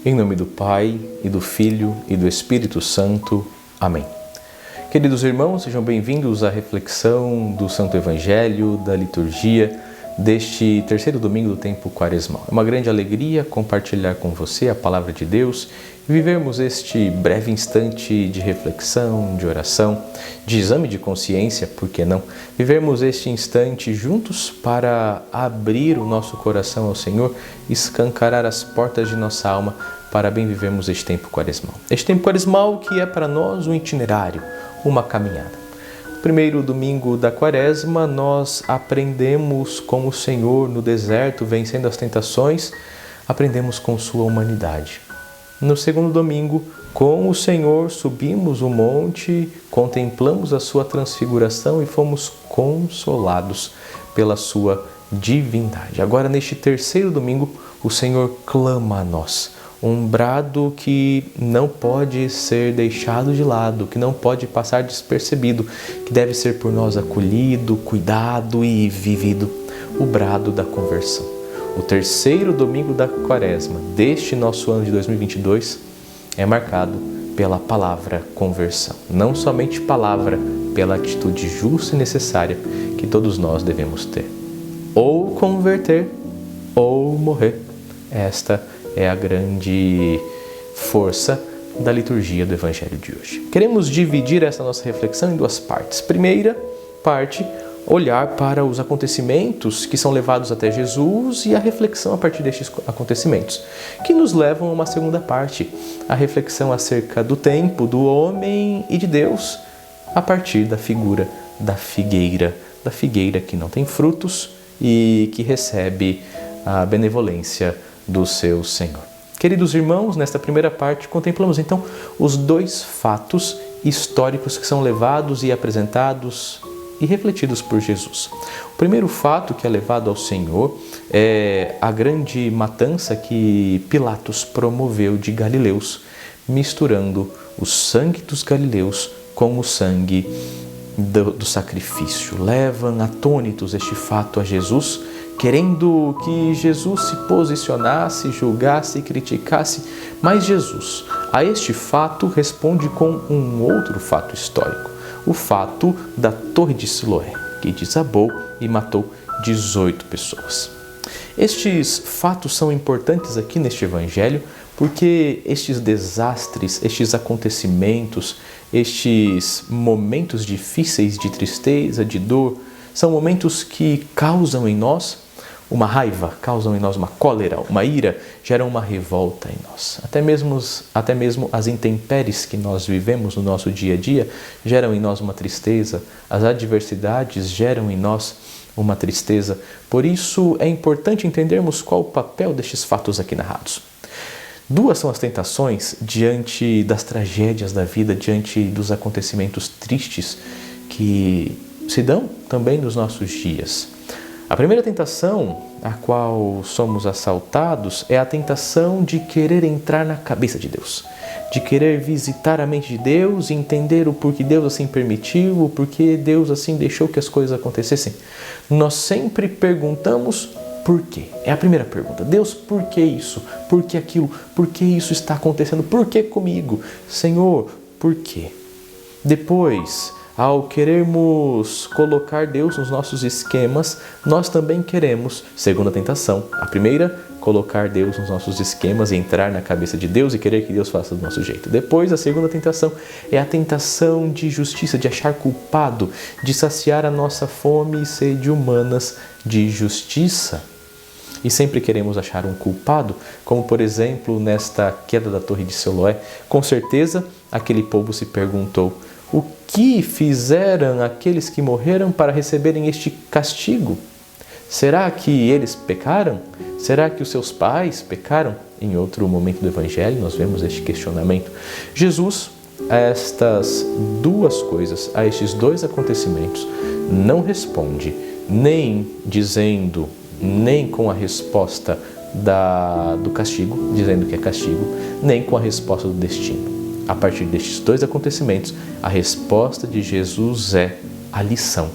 Em nome do Pai, e do Filho, e do Espírito Santo. Amém. Queridos irmãos, sejam bem-vindos à reflexão do Santo Evangelho, da liturgia deste terceiro domingo do tempo quaresmal. É uma grande alegria compartilhar com você a Palavra de Deus e vivermos este breve instante de reflexão, de oração, de exame de consciência, por que não? Vivermos este instante juntos para abrir o nosso coração ao Senhor, escancarar as portas de nossa alma para bem vivermos este tempo quaresmal. Este tempo quaresmal que é para nós um itinerário, uma caminhada. No primeiro domingo da quaresma, nós aprendemos com o Senhor no deserto, vencendo as tentações, aprendemos com sua humanidade. No segundo domingo, com o Senhor, subimos o monte, contemplamos a sua transfiguração e fomos consolados pela sua divindade. Agora, neste terceiro domingo, o Senhor clama a nós. Um brado que não pode ser deixado de lado, que não pode passar despercebido, que deve ser por nós acolhido, cuidado e vivido. O brado da conversão. O terceiro domingo da quaresma deste nosso ano de 2022 é marcado pela palavra conversão. Não somente palavra, pela atitude justa e necessária que todos nós devemos ter. Ou converter, ou morrer. Esta é a grande força da liturgia do Evangelho de hoje. Queremos dividir essa nossa reflexão em duas partes. Primeira parte, olhar para os acontecimentos que são levados até Jesus e a reflexão a partir destes acontecimentos, que nos levam a uma segunda parte, a reflexão acerca do tempo, do homem e de Deus, a partir da figura da figueira que não tem frutos e que recebe a benevolência do seu Senhor. Queridos irmãos, nesta primeira parte contemplamos então os dois fatos históricos que são levados e apresentados e refletidos por Jesus. O primeiro fato que é levado ao Senhor é a grande matança que Pilatos promoveu de galileus, misturando o sangue dos galileus com o sangue do sacrifício. Levam atônitos este fato a Jesus, querendo que Jesus se posicionasse, julgasse e criticasse, mas Jesus, a este fato, responde com um outro fato histórico, o fato da Torre de Siloé, que desabou e matou 18 pessoas. Estes fatos são importantes aqui neste Evangelho porque estes desastres, estes acontecimentos, estes momentos difíceis de tristeza, de dor, são momentos que causam em nós uma raiva, causam em nós uma cólera, uma ira, geram uma revolta em nós. Até mesmo as intempéries que nós vivemos no nosso dia a dia geram em nós uma tristeza, as adversidades geram em nós uma tristeza. Por isso é importante entendermos qual o papel destes fatos aqui narrados. Duas são as tentações diante das tragédias da vida, diante dos acontecimentos tristes que se dão também nos nossos dias. A primeira tentação a qual somos assaltados é a tentação de querer entrar na cabeça de Deus, de querer visitar a mente de Deus e entender o porquê Deus assim permitiu, o porquê Deus assim deixou que as coisas acontecessem. Nós sempre perguntamos por quê? É a primeira pergunta. Deus, por que isso? Por que aquilo? Por que isso está acontecendo? Por que comigo? Senhor, por quê? Depois, ao querermos colocar Deus nos nossos esquemas, nós também queremos, segunda tentação, a primeira, colocar Deus nos nossos esquemas e entrar na cabeça de Deus e querer que Deus faça do nosso jeito. Depois, a segunda tentação é a tentação de justiça, de achar culpado, de saciar a nossa fome e sede humanas de justiça. E sempre queremos achar um culpado, como por exemplo nesta queda da Torre de Siloé. Com certeza, aquele povo se perguntou: o que fizeram aqueles que morreram para receberem este castigo? Será que eles pecaram? Será que os seus pais pecaram? Em outro momento do Evangelho nós vemos este questionamento. Jesus, a estas duas coisas, a estes dois acontecimentos, não responde nem dizendo, nem com a resposta do castigo, dizendo que é castigo, nem com a resposta do destino. A partir destes dois acontecimentos, a resposta de Jesus é a lição.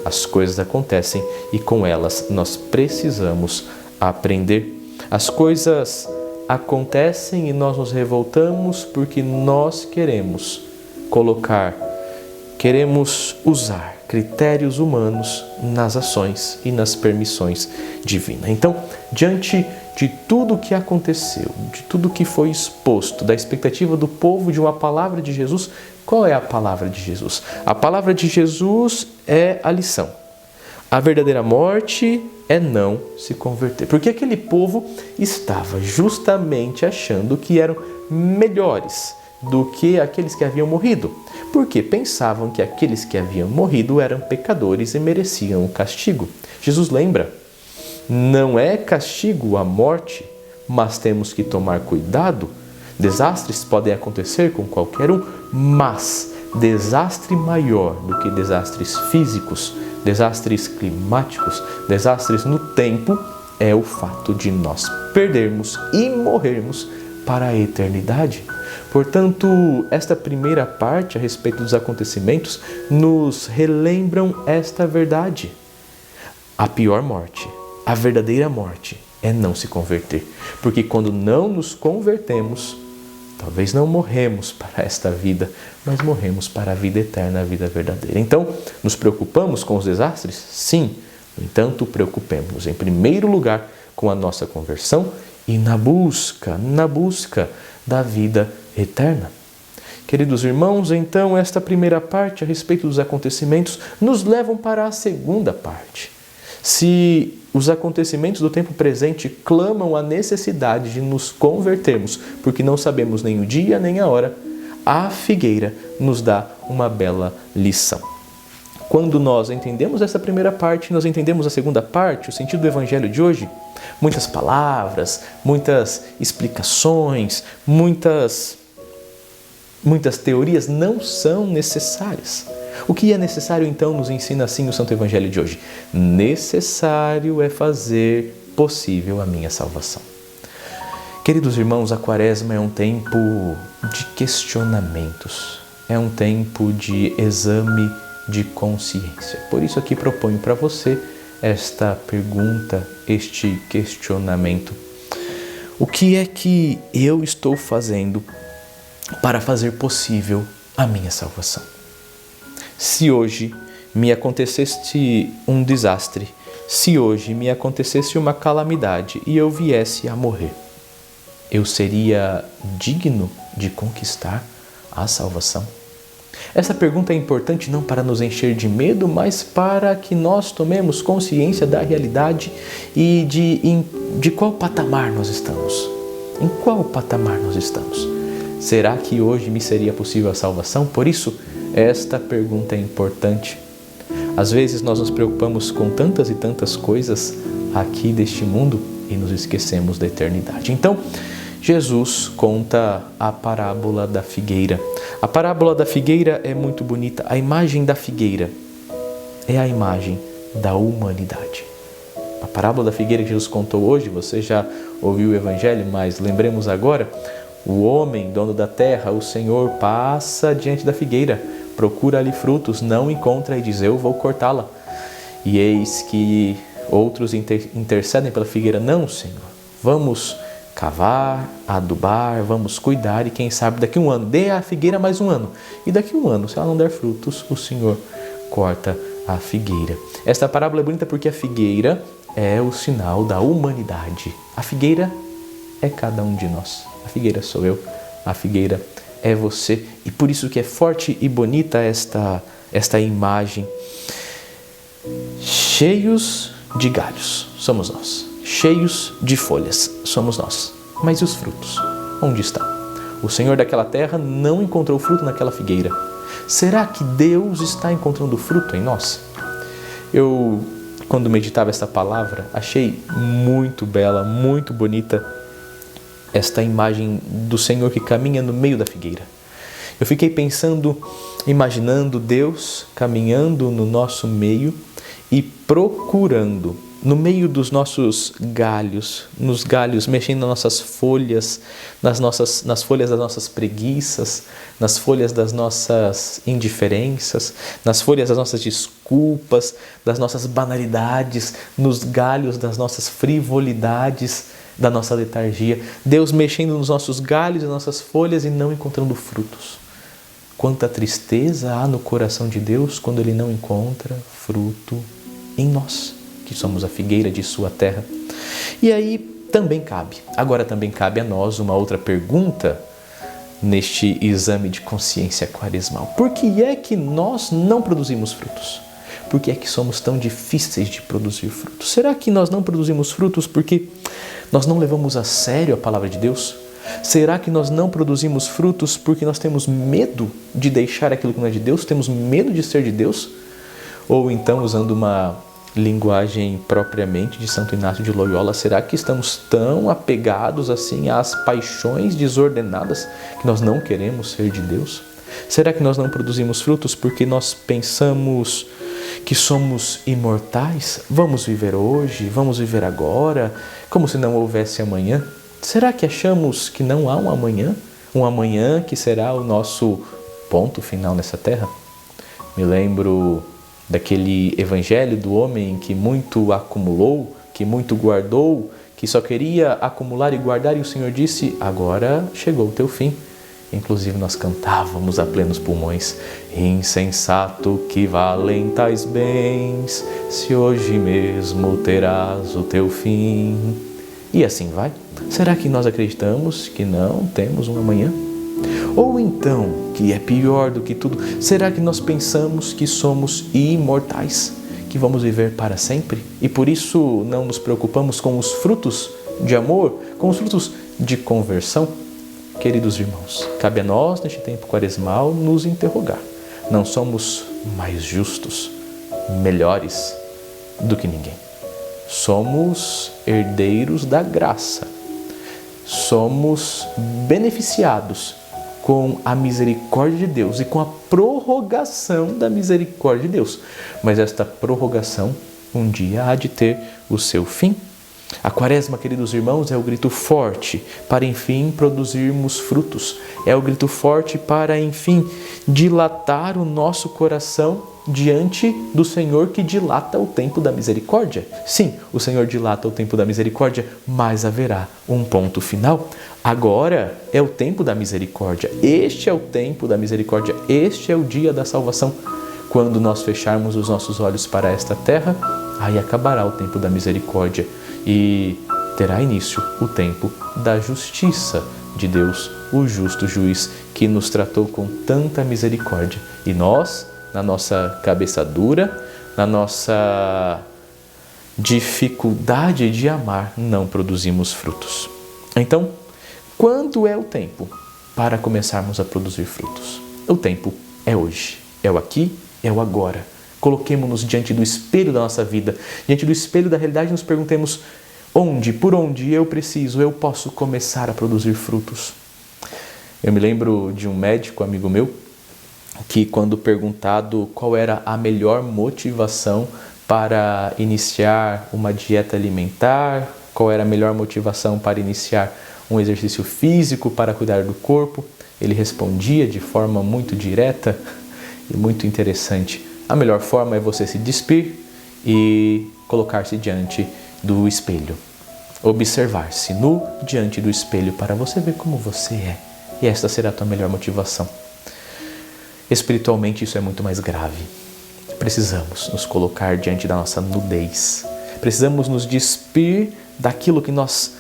As coisas acontecem e com elas nós precisamos aprender. As coisas acontecem e nós nos revoltamos porque nós queremos usar critérios humanos nas ações e nas permissões divinas. Então, diante de tudo o que aconteceu, de tudo que foi exposto, da expectativa do povo de uma palavra de Jesus, qual é a palavra de Jesus? A palavra de Jesus é a lição. A verdadeira morte é não se converter. Porque aquele povo estava justamente achando que eram melhores do que aqueles que haviam morrido. Porque pensavam que aqueles que haviam morrido eram pecadores e mereciam o castigo. Jesus lembra, não é castigo a morte, mas temos que tomar cuidado. Desastres podem acontecer com qualquer um, mas desastre maior do que desastres físicos, desastres climáticos, desastres no tempo, é o fato de nós perdermos e morrermos para a eternidade. Portanto, esta primeira parte a respeito dos acontecimentos nos relembram esta verdade. A pior morte, a verdadeira morte, é não se converter. Porque quando não nos convertemos, talvez não morremos para esta vida, mas morremos para a vida eterna, a vida verdadeira. Então, nos preocupamos com os desastres? Sim. No entanto, preocupemos-nos em primeiro lugar com a nossa conversão e na busca da vida eterna. Queridos irmãos, então esta primeira parte a respeito dos acontecimentos nos levam para a segunda parte. Se os acontecimentos do tempo presente clamam a necessidade de nos convertermos, porque não sabemos nem o dia nem a hora, a figueira nos dá uma bela lição. Quando nós entendemos essa primeira parte, nós entendemos a segunda parte, o sentido do evangelho de hoje. Muitas palavras, muitas explicações, muitas teorias não são necessárias. O que é necessário então nos ensina assim o Santo Evangelho de hoje? Necessário é fazer possível a minha salvação. Queridos irmãos, a Quaresma é um tempo de questionamentos, é um tempo de exame de consciência. Por isso aqui proponho para você esta pergunta, este questionamento. O que é que eu estou fazendo para fazer possível a minha salvação? Se hoje me acontecesse um desastre, se hoje me acontecesse uma calamidade e eu viesse a morrer, eu seria digno de conquistar a salvação? Essa pergunta é importante não para nos encher de medo, mas para que nós tomemos consciência da realidade e de qual patamar nós estamos. Em qual patamar nós estamos? Será que hoje me seria possível a salvação? Por isso, esta pergunta é importante. Às vezes nós nos preocupamos com tantas e tantas coisas aqui deste mundo e nos esquecemos da eternidade. Então, Jesus conta a parábola da figueira. A parábola da figueira é muito bonita. A imagem da figueira é a imagem da humanidade. A parábola da figueira que Jesus contou hoje, você já ouviu o Evangelho, mas lembremos agora, o homem, dono da terra, o Senhor, passa diante da figueira, procura ali frutos, não encontra e diz, eu vou cortá-la. E eis que outros intercedem pela figueira, não, Senhor, vamos cavar, adubar, vamos cuidar e quem sabe daqui a um ano, dê à figueira mais um ano. E daqui a um ano, se ela não der frutos, o Senhor corta a figueira. Esta parábola é bonita porque a figueira é o sinal da humanidade. A figueira é cada um de nós. A figueira sou eu, a figueira é você. E por isso que é forte e bonita esta imagem. Cheios de galhos somos nós. Cheios de folhas somos nós. Mas e os frutos? Onde estão? O Senhor daquela terra não encontrou fruto naquela figueira. Será que Deus está encontrando fruto em nós? Eu, quando meditava esta palavra, achei muito bela, muito bonita esta imagem do Senhor que caminha no meio da figueira. Eu fiquei pensando, imaginando Deus caminhando no nosso meio e procurando, no meio dos nossos galhos, nos galhos, mexendo nas nossas folhas, nas folhas das nossas preguiças, nas folhas das nossas indiferenças, nas folhas das nossas desculpas, das nossas banalidades, nos galhos das nossas frivolidades, da nossa letargia, Deus mexendo nos nossos galhos e nossas folhas e não encontrando frutos. Quanta tristeza há no coração de Deus quando Ele não encontra fruto em nós, que somos a figueira de sua terra. E aí também cabe a nós uma outra pergunta neste exame de consciência quaresmal. Por que é que nós não produzimos frutos? Por que é que somos tão difíceis de produzir frutos? Será que nós não produzimos frutos porque nós não levamos a sério a palavra de Deus? Será que nós não produzimos frutos porque nós temos medo de deixar aquilo que não é de Deus? Temos medo de ser de Deus? Ou então, usando uma linguagem propriamente de Santo Inácio de Loyola, será que estamos tão apegados assim às paixões desordenadas que nós não queremos ser de Deus? Será que nós não produzimos frutos porque nós pensamos que somos imortais? Vamos viver hoje, vamos viver agora, como se não houvesse amanhã? Será que achamos que não há um amanhã? Um amanhã que será o nosso ponto final nessa terra? Me lembro daquele evangelho do homem que muito acumulou, que muito guardou, que só queria acumular e guardar, e o Senhor disse: agora chegou o teu fim. Inclusive nós cantávamos a plenos pulmões: insensato, que valem tais bens, se hoje mesmo terás o teu fim. E assim vai. Será que nós acreditamos que não temos um amanhã? Ou então, que é pior do que tudo, será que nós pensamos que somos imortais, que vamos viver para sempre? E por isso não nos preocupamos com os frutos de amor, com os frutos de conversão? Queridos irmãos, cabe a nós, neste tempo quaresmal, nos interrogar. Não somos mais justos, melhores do que ninguém. Somos herdeiros da graça. Somos beneficiados com a misericórdia de Deus e com a prorrogação da misericórdia de Deus. Mas esta prorrogação um dia há de ter o seu fim. A Quaresma, queridos irmãos, é o grito forte para, enfim, produzirmos frutos. É o grito forte para, enfim, dilatar o nosso coração diante do Senhor que dilata o tempo da misericórdia. Sim, o Senhor dilata o tempo da misericórdia, mas haverá um ponto final. Agora é o tempo da misericórdia. Este é o tempo da misericórdia. Este é o dia da salvação. Quando nós fecharmos os nossos olhos para esta terra, aí acabará o tempo da misericórdia e terá início o tempo da justiça de Deus, o justo juiz que nos tratou com tanta misericórdia. E nós, na nossa cabeça dura, na nossa dificuldade de amar, não produzimos frutos. Então, quando é o tempo para começarmos a produzir frutos? O tempo é hoje, é o aqui, é o agora. Coloquemo-nos diante do espelho da nossa vida, diante do espelho da realidade, e nos perguntemos: por onde eu posso começar a produzir frutos? Eu me lembro de um médico amigo meu que, quando perguntado qual era a melhor motivação para iniciar uma dieta alimentar, qual era a melhor motivação para iniciar um exercício físico, para cuidar do corpo, ele respondia de forma muito direta e muito interessante: a melhor forma é você se despir e colocar-se diante do espelho. Observar-se nu diante do espelho para você ver como você é. E esta será a tua melhor motivação. Espiritualmente isso é muito mais grave. Precisamos nos colocar diante da nossa nudez. Precisamos nos despir daquilo que nós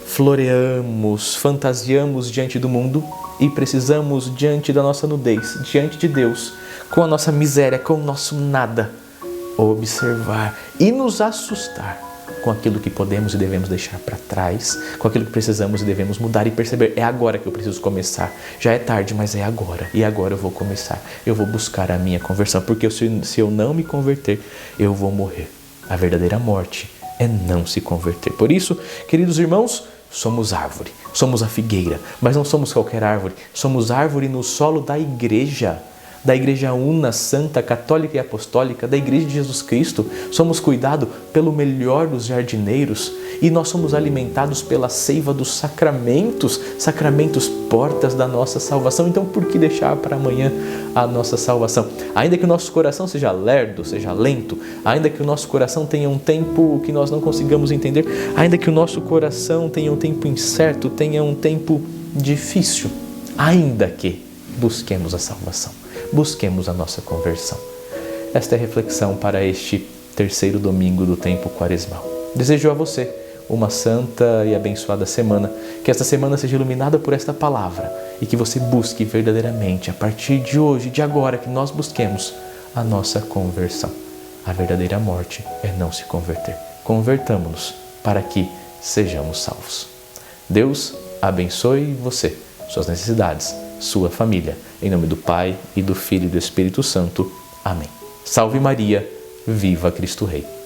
floreamos, fantasiamos diante do mundo, e precisamos, diante da nossa nudez, diante de Deus, com a nossa miséria, com o nosso nada, observar e nos assustar com aquilo que podemos e devemos deixar para trás, com aquilo que precisamos e devemos mudar, e perceber: é agora que eu preciso começar. Já é tarde, mas é agora. E agora eu vou começar. Eu vou buscar a minha conversão, porque se eu não me converter, eu vou morrer. A verdadeira morte é não se converter. Por isso, queridos irmãos, somos árvore, somos a figueira, mas não somos qualquer árvore. Somos árvore no solo da igreja, da Igreja Una, Santa, Católica e Apostólica, da Igreja de Jesus Cristo. Somos cuidados pelo melhor dos jardineiros e nós somos alimentados pela seiva dos sacramentos, sacramentos portas da nossa salvação. Então, por que deixar para amanhã a nossa salvação? Ainda que o nosso coração seja lerdo, seja lento, ainda que o nosso coração tenha um tempo que nós não consigamos entender, ainda que o nosso coração tenha um tempo incerto, tenha um tempo difícil, ainda que busquemos a salvação, busquemos a nossa conversão. Esta é a reflexão para este terceiro domingo do tempo quaresmal. Desejo a você uma santa e abençoada semana, que esta semana seja iluminada por esta palavra e que você busque verdadeiramente, a partir de hoje, de agora, que nós busquemos a nossa conversão. A verdadeira morte é não se converter. Convertamo-nos para que sejamos salvos. Deus abençoe você, suas necessidades, sua família. Em nome do Pai, e do Filho e do Espírito Santo. Amém. Salve Maria, viva Cristo Rei.